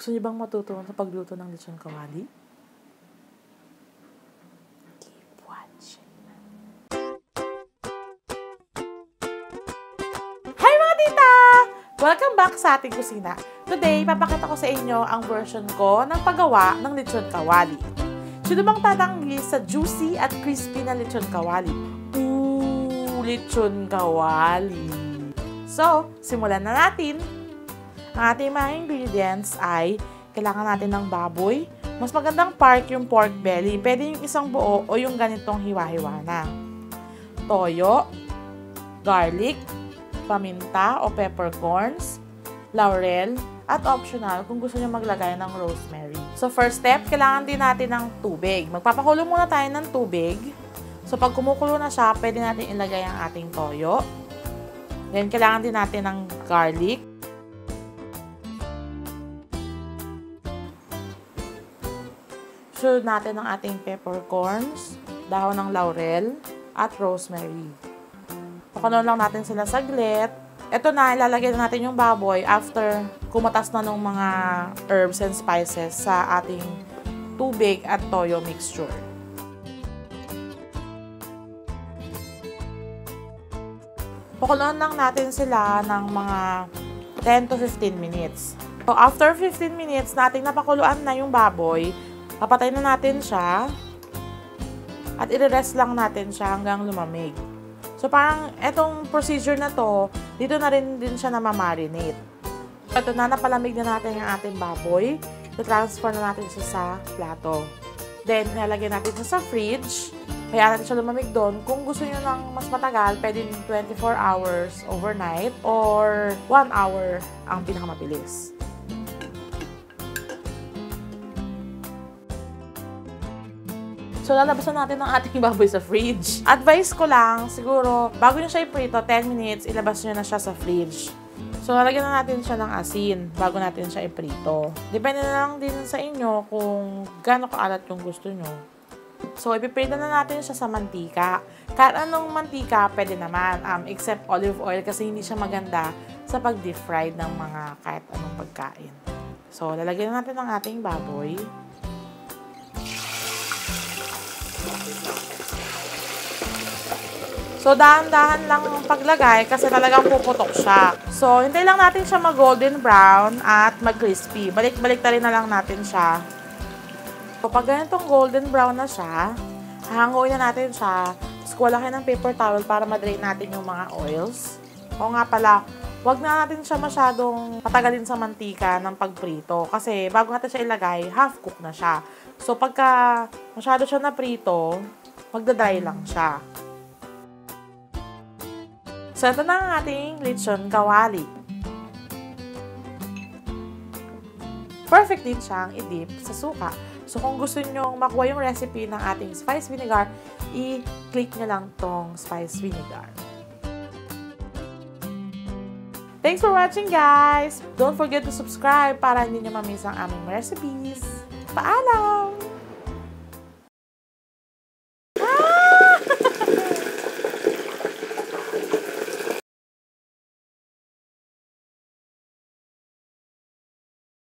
Gusto niyo bang matuto sa pagluto ng lechon kawali? Keep watching. Hi mga tita! Welcome back sa ating kusina. Today, papakita ko sa inyo ang version ko ng paggawa ng lechon kawali. Sino bang tatanggi sa juicy at crispy na lechon kawali? Lechon kawali. So, simulan na natin. Ang ating mga ingredients ay kailangan natin ng baboy. Mas magandang part yung pork belly. Pwede yung isang buo o yung ganitong hiwa-hiwa na. Toyo, garlic, paminta o peppercorns, laurel, at optional kung gusto nyo maglagay ng rosemary. So first step, kailangan din natin ng tubig. Magpapakulo muna tayo ng tubig. So pag kumukulo na siya, pwede natin ilagay ang ating toyo. Then kailangan din natin ng garlic. Sunod natin ang ating peppercorns, dahon ng laurel, at rosemary. Pakuloan lang natin sila saglit. Ito na, ilalagay na natin yung baboy after kumatas na ng mga herbs and spices sa ating tubig at toyo mixture. Pakuloan lang natin sila ng mga 10 to 15 minutes. So, after 15 minutes nating napakuluan na yung baboy, papatay na natin siya at i-rest lang natin siya hanggang lumamig. So, parang etong procedure na to, dito na rin din siya na ma-marinate. Ito na, napalamig na natin yung ating baboy. I-transfer na natin siya sa plato. Then, ilalagay natin siya sa fridge. Kaya natin siya lumamig doon. Kung gusto nyo ng mas matagal, pwede 24 hours overnight or 1 hour ang pinakamabilis. So, lalabasan natin ang ating baboy sa fridge. Advice ko lang, siguro, bago nyo siya iprito, 10 minutes, ilabas nyo na siya sa fridge. So, lalagyan na natin siya ng asin bago natin siya iprito. Depende na lang din sa inyo kung gaano kaalat yung gusto nyo. So, ipiprito na natin siya sa mantika. Kahit anong mantika, pwede naman, except olive oil kasi hindi siya maganda sa pag-deep fried ng mga kahit anong pagkain. So, lalagyan na natin ang ating baboy. So, dahan-dahan lang ang paglagay kasi talagang puputok siya. So, hintay lang natin siya mag-golden brown at mag-crispy. Balik-balik na rin na lang natin siya. So, pag ganitong golden brown na siya, hahanguin na natin siya. Tapos, kuha lang kayo ng paper towel para ma-drain natin yung mga oils. O nga pala, wag na natin siya masyadong patagalin sa mantika ng pagprito. Kasi, bago natin siya ilagay, half-cook na siya. So, pagka masyado siya na prito, magdadry lang siya. So, ito na ang ating lechon kawali. Perfect din siyang i-dip sa suka. So, kung gusto nyo makuha yung recipe ng ating spice vinegar, i-click nyo lang tong spice vinegar. Thanks for watching, guys! Don't forget to subscribe para hindi nyo mamiss ang aming recipes. Paalam!